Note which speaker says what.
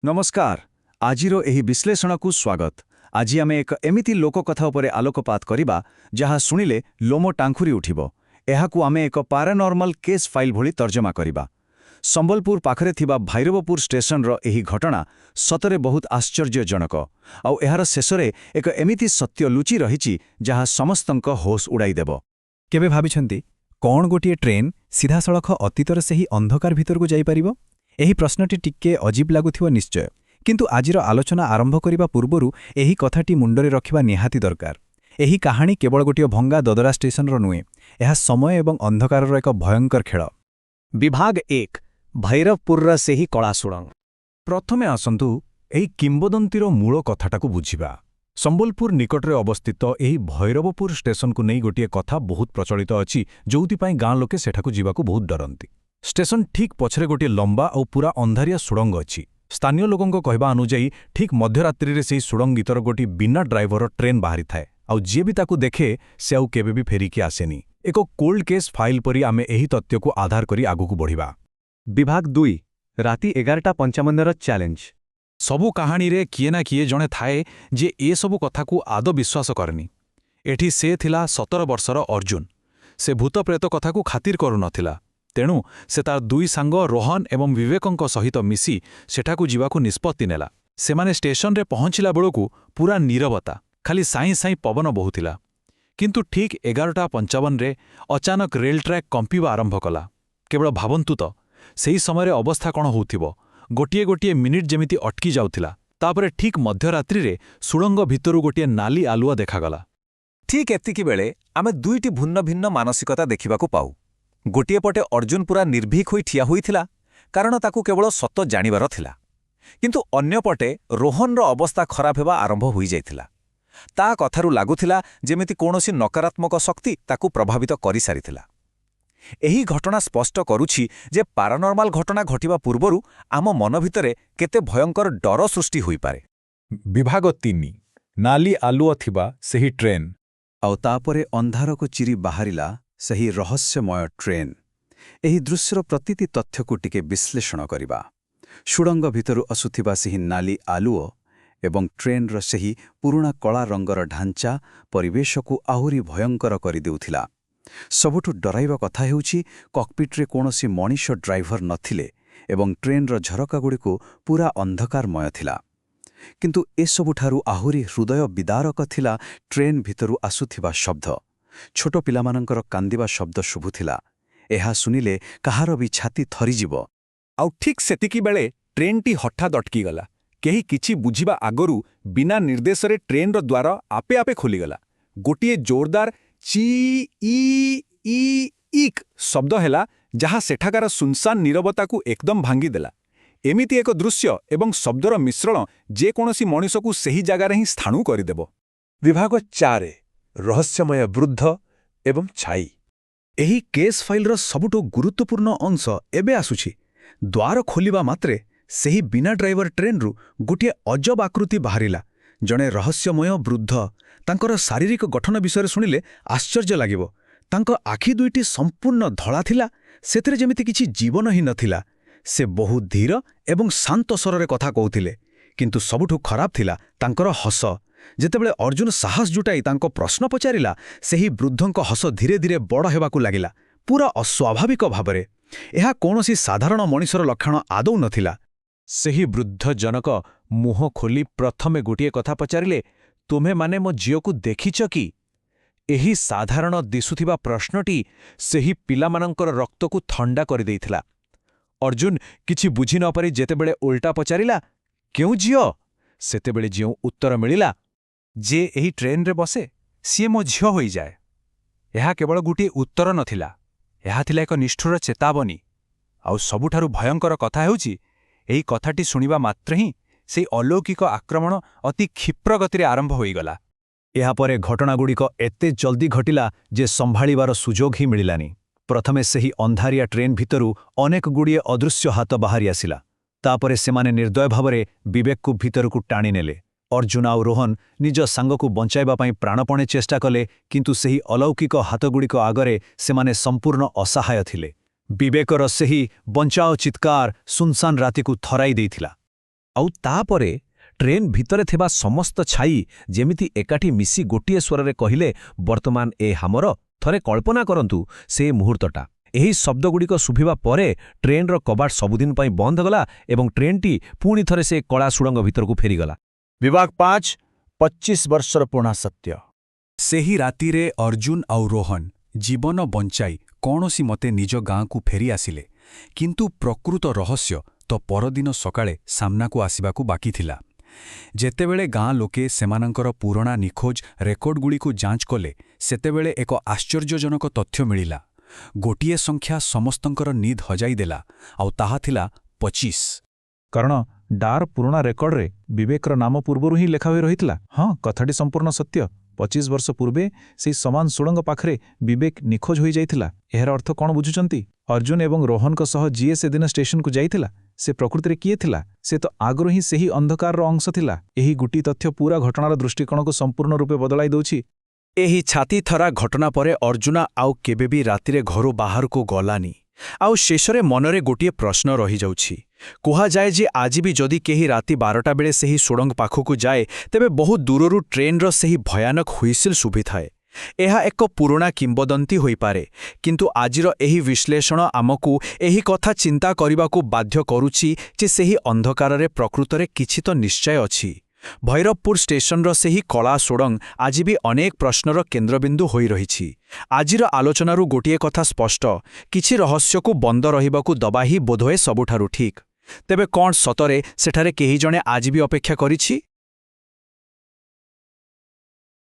Speaker 1: नमस्कार आजिर एही विश्लेषणकु स्वागत। आज आमे एक एमिति लोककथा उपरे आलोकपात करिबा जहा सुनिले लोमो टांखुरी उठिबो। एहाकु आमे एक पारानॉर्मल केस फाइल भली तर्जमा करिबा। संबलपुर पाखरे थिबा भैरवपुर स्टेशनर एही घटना सतरे बहुत आश्चर्यजनक आउ एहार शेषरे एक एमिति सत्य लुचि रहिछि जहा समस्तंक होश उड़ाई देबो।
Speaker 2: केबे भाबिछन्ति कौन गोटिए ट्रेन सीधा सड़क अतीतर से ही अंधकार भीतर को जाई परिबो? एही प्रश्नटी टिके अजीब लागुथिबो निश्चय, किंतु आजिर आलोचना आरंभ करिबा पूर्वरु एही कथाटी मुंडरे रखिबा निहाती दरकार। एही कहानी केवल गोटिए भंगा ददरा स्टेशनर नुहे, एहा समय एवं अंधकारर एक भयंकर खेल।
Speaker 3: विभाग 1 भैरवपुर से ही कला सुड़ंग।
Speaker 4: प्रथमे आसंतु एही किंबदंतीर मूल कथाटाकु बुझिबा। संबलपुर निकटरे अवस्थित एही भैरवपुर स्टेशन को नहीं गोटिए कथा बहुत प्रचलित अछि, जोउतिपाई गाँ लोके सेठाकु जीवाकु बहुत डरंती। स्टेशन ठीक पछरे गोटिए लंबा और पूरा अंधारिया सुड़ंग अछि। स्थानीय लोकंक कहबा अनुजाई ठीक मध्यरात्रि रे सेही सुड़ंग भीतर गोटी बिना ड्राइवर ट्रेन बाहरी थाए, आउ जे भी ताकु देखे से आउ केबे भी फेरिकी आसेनी। एक कोल्ड केस फाइल परी आमे एही तथ्यकु आधार करी आगुकु बढ़िबा।
Speaker 3: विभाग 2 राति 11:55 चैलेंज।
Speaker 4: सबु कहानी रे किए ना किए जणे थाए जे ए सबु कथाकु आदो विश्वास करनी। एठी से थिला 17 वर्षर अर्जुन। से भूत प्रेत कथाकु खातिर करू नथिला, तेणु से तार दुई सांग रोहन एवं विवेकंक सहित मिसी सेठाकु जीवाकु निष्पत्ति नेला। सेमाने स्टेशन रे पहुंचिला बेलकु पूरा नीरवता, खाली साई साई पवन बहुथिला। किंतु ठीक 11:55 रे अचानक रेल ट्रैक कंपिबा आरंभ कला। केवल भाबंतु तो सेही समय अवस्था कौन होउथिबो। गोटिए गोटिए मिनिट जेमिति अटकी जाउथिला। तापरे ठीक मध्यरात्रि रे सुड़ंग भितरु गोटिए नाली आलुआ देखागला।
Speaker 5: ठीक एतिकी बेले आमे दुईटी भिन्न भिन्न मानसिकता देखिबाकु पाऊ। गोटिए पटे अर्जुन पूरा निर्भीक होई ठिया होइथिला, कारण ताकू केवल सत जानिबार थिला। किंतु अन्य पटे रोहनर अवस्था खराब हेबा आरंभ होई जाइथिला। ता कथारु लागुथिला जेमिति कोनोसी नकारात्मक शक्ति ताकू प्रभावित करि सारिथिला। एही घटना स्पष्ट करुछि जे पारानॉर्मल घटना घटिबा पूर्वरु आम मन भितरे केते भयंकर डर सृष्टि होई पारे।
Speaker 4: विभाग 3 नाली आलुआ थिबा सेही ट्रेन।
Speaker 1: आउ तापरे अंधारको चिरी बाहरिला सही रहस्यमय ट्रेन। एही दृश्यर प्रतिति तथ्यकु टिके विश्लेषण करिबा। सुड़ंग भितरु असुथिबा सही नाली आलुओ एवं ट्रेनर सही पुरुणा कला रंगर ढांचा परिवेशकु आहुरी भयंकर करि देउथिला। सबुठु डराइबा कथा हेउछि कॉकपिट रे कोनोसी मनीष ड्राइवर नथिले एवं ट्रेनर झरकागुड़िकु पूरा अंधकारमय थिला। किंतु ए सबुठारु आहुरी हृदय विदारक थिला ट्रेन भितरु आसुथिबा शब्द। छोट पिलामानंकर कांदिबा शब्द शुभुथिला। एहा सुनिले कहार भी छाती थरीजिबो।
Speaker 5: आउ ठीक सेतिकी बेले ट्रेनटी हठात अटकी गला। केही किछि बुझिबा आगरु बिना निर्देशरे ट्रेनर द्वार आपे आपे खोलीगला। गोटिए जोरदार ची ई ई इक शब्द हेला, जहा सेठाकार सुनसान नीरवताकू एकदम भांगी देला। एमिति एक दृश्य एवं शब्दर मिश्रण जे कोनोसी मनुष्यकू सही जगार ही स्थाणु करिदेबो।
Speaker 6: विभाग 4 रहस्यमय वृद्ध एवं छाई।
Speaker 1: एही केस फाइलर सबुठो गुरुत्वपूर्ण अंश एबे आसुछि। द्वार खोलिबा मात्रे सेही बिना ड्राइवर ट्रेनरु गोटिए अजब आकृति बाहरिला। जणे रहस्यमय वृद्ध। तांकर शारीरिक गठन विषय सुनिले आश्चर्य लागिबो। तांको आखि दुईटी संपूर्ण धला थिला, सेतरे जेमिति किछि जीवन ही नथिला। से बहुत धीर एवं शांत स्वररे कथा कहउथिले, किंतु सबुठु खराब थिला तांकर हस। जेतेबेले अर्जुन साहस जुटाई तांको प्रश्न पचारिला, सेही वृद्धंक हस धीरे धीरे बड़ हेबाकु लागिला, पूरा अस्वाभाविक भाबरे। एहा कोनोसी साधारण मनिषर लक्षण आदौ नथिला।
Speaker 4: सेही वृद्ध जनक मुह खोली प्रथमे गोटिए कथा पचारिले, तुमे माने मो झियोकु देखिछ कि? एही साधारण दिसुथिबा प्रश्नटी सेही पिलामानंकर रक्तकु थंडा करि देइथिला। अर्जुन किछि बुझी न पारि जेतेबेले उल्टा पचारिला, केउ झियो? सेतेबेले जिउ उत्तर मिलिला, जे एही ट्रेन रे बसे सिए मो झियो होई जाए। एहा केवल गोटिए उत्तर नथिला, एहा थिला एक निष्ठुर चेतावनी। आउ सबुठारु भयंकर कथा हेउछि, एही कथाटी सुनिबा मात्र ही सेही अलौकिक आक्रमण अति क्षिप्र गतिरे आरंभ होईगला।
Speaker 2: एहापरे घटनागुड़िक एते जल्दी घटिला जे संभाळिबार सुजोग ही मिलिलानी। प्रथमे सेही अंधारिया ट्रेन भितरु अनेक गुड़िए अदृश्य हाथ बाहरी आसिला। तापरे सेमाने निर्दय भावरे विवेककु भितरकु टाणी नेले। अर्जुन आउ रोहन निज सांगकु बंचाइबा पई प्राणपणे चेष्टा कले, किंतु सेही अलौकिक हाथगुड़िक आगरे सेमाने संपूर्ण असहाय थिले। विवेकर सेही बंचाओ चित्कार सुनसान रातिकु थराई देइथिला।
Speaker 4: ଆଉ ତାପରେ ଟ୍ରେନ୍ ଭିତରେ ଥିବା ସମସ୍ତ ଛାଇ ଯେମିତି ଏକାଠି ମିଶି ଗୋଟିଏ ସ୍ୱରରେ କହିଲେ, ବର୍ତ୍ତମାନ ଏ ହାମର, ଥରେ କଳ୍ପନା କରନ୍ତୁ ସେ ମୁହୂର୍ତ୍ତଟା। ଏହି ଶବ୍ଦଗୁଡ଼ିକ ଶୁଭିବା ପରେ ଟ୍ରେନ୍ର କବାଟ ସବୁଦିନ ପାଇଁ ବନ୍ଦ ହେଲା ଏବଂ ଟ୍ରେନ୍ଟି ପୁଣି ଥରେ ସେ କଳା ସୁଡ଼ଙ୍ଗ ଭିତରକୁ ଫେରିଗଲା।
Speaker 2: ବିଭାଗ 5 25 ବର୍ଷର ପୁରୁଣା ସତ୍ୟ।
Speaker 1: ସେହି ରାତିରେ ଅର୍ଜୁନ ଆଉ ରୋହନ ଜୀବନ ବଞ୍ଚାଇ କୌଣସି ମତେ ନିଜ ଗାଁକୁ ଫେରି ଆସିଲେ, କିନ୍ତୁ ପ୍ରକୃତ ରହସ୍ୟ ତ ପରଦିନ ସକାଳେ ସାମ୍ନାକୁ ଆସିବାକୁ ବାକି ଥିଲା। ଯେତେବେଳେ ଗାଁ ଲୋକେ ସେମାନଙ୍କର ପୁରୁଣା ନିଖୋଜ ରେକର୍ଡଗୁଡ଼ିକୁ ଯାଞ୍ଚ କଲେ, ସେତେବେଳେ ଏକ ଆଶ୍ଚର୍ଯ୍ୟଜନକ ତଥ୍ୟ ମିଳିଲା। ଗୋଟିଏ ସଂଖ୍ୟା ସମସ୍ତଙ୍କର ନିଦ ହଜାଇଦେଲା, ଆଉ ତାହା ଥିଲା 25।
Speaker 4: କାରଣ ଡାର ପୁରୁଣା ରେକର୍ଡରେ ବିବେକର ନାମ ପୂର୍ବରୁ ହିଁ ଲେଖା ହୋଇ ରହିଥିଲା। ହଁ, କଥାଟି ସମ୍ପୂର୍ଣ୍ଣ ସତ୍ୟ। 25 ବର୍ଷ ପୂର୍ବେ ସେହି ସମାନ ସୁଡ଼ଙ୍ଗ ପାଖରେ ବିବେକ ନିଖୋଜ ହୋଇଯାଇଥିଲା। ଏହାର ଅର୍ଥ କ'ଣ ବୁଝୁଛନ୍ତି? ଅର୍ଜୁନ ଏବଂ ରୋହନଙ୍କ ସହ ଯିଏ ସେଦିନ ଷ୍ଟେସନକୁ ଯାଇଥିଲା, ସେ ପ୍ରକୃତିରେ କିଏ ଥିଲା? ସେ ତ ଆଗରୁ ହିଁ ସେହି ଅନ୍ଧକାରର ଅଂଶ ଥିଲା। ଏହି ଗୋଟିଏ ତଥ୍ୟ ପୁରା ଘଟଣାର ଦୃଷ୍ଟିକୋଣକୁ ସମ୍ପୂର୍ଣ୍ଣ ରୂପେ ବଦଳାଇ ଦେଉଛି।
Speaker 2: ଏହି ଛାତିଥରା ଘଟଣା ପରେ ଅର୍ଜୁନା ଆଉ କେବେ ବି ରାତିରେ ଘରୁ ବାହାରକୁ ଗଲାନି। ଆଉ ଶେଷରେ ମନରେ ଗୋଟିଏ ପ୍ରଶ୍ନ ରହିଯାଉଛି। କୁହାଯାଏ ଯେ ଆଜି ବି ଯଦି କେହି ରାତି 12ଟା ବେଳେ ସେହି ସୁଡ଼ଙ୍ଗ ପାଖକୁ ଯାଏ, ତେବେ ବହୁ ଦୂରରୁ ଟ୍ରେନ୍ର ସେହି ଭୟାନକ ହୁଇସିଲ୍ ଶୁଭିଥାଏ। ଏହା ଏକ ପୁରୁଣା କିମ୍ବଦନ୍ତୀ ହୋଇପାରେ, କିନ୍ତୁ ଆଜିର ଏହି ବିଶ୍ଳେଷଣ ଆମକୁ ଏହି କଥା ଚିନ୍ତା କରିବାକୁ ବାଧ୍ୟ କରୁଛି ଯେ ସେହି ଅନ୍ଧକାରରେ ପ୍ରକୃତରେ କିଛି ତ ନିଶ୍ଚୟ ଅଛି। ଭୈରବପୁର ଷ୍ଟେସନର ସେହି କଳା ସୁଡ଼ଙ୍ଗ ଆଜି ବି ଅନେକ ପ୍ରଶ୍ନର କେନ୍ଦ୍ରବିନ୍ଦୁ ହୋଇ ରହିଛି। ଆଜିର ଆଲୋଚନାରୁ ଗୋଟିଏ କଥା ସ୍ପଷ୍ଟ, କିଛି ରହସ୍ୟକୁ ବନ୍ଦ ରହିବାକୁ ଦବା ହିଁ ବୋଧହୁଏ ସବୁଠାରୁ ଠିକ୍। ତେବେ କ'ଣ ସତରେ ସେଠାରେ କେହି ଜଣେ ଆଜି ବି ଅପେକ୍ଷା କରିଛି?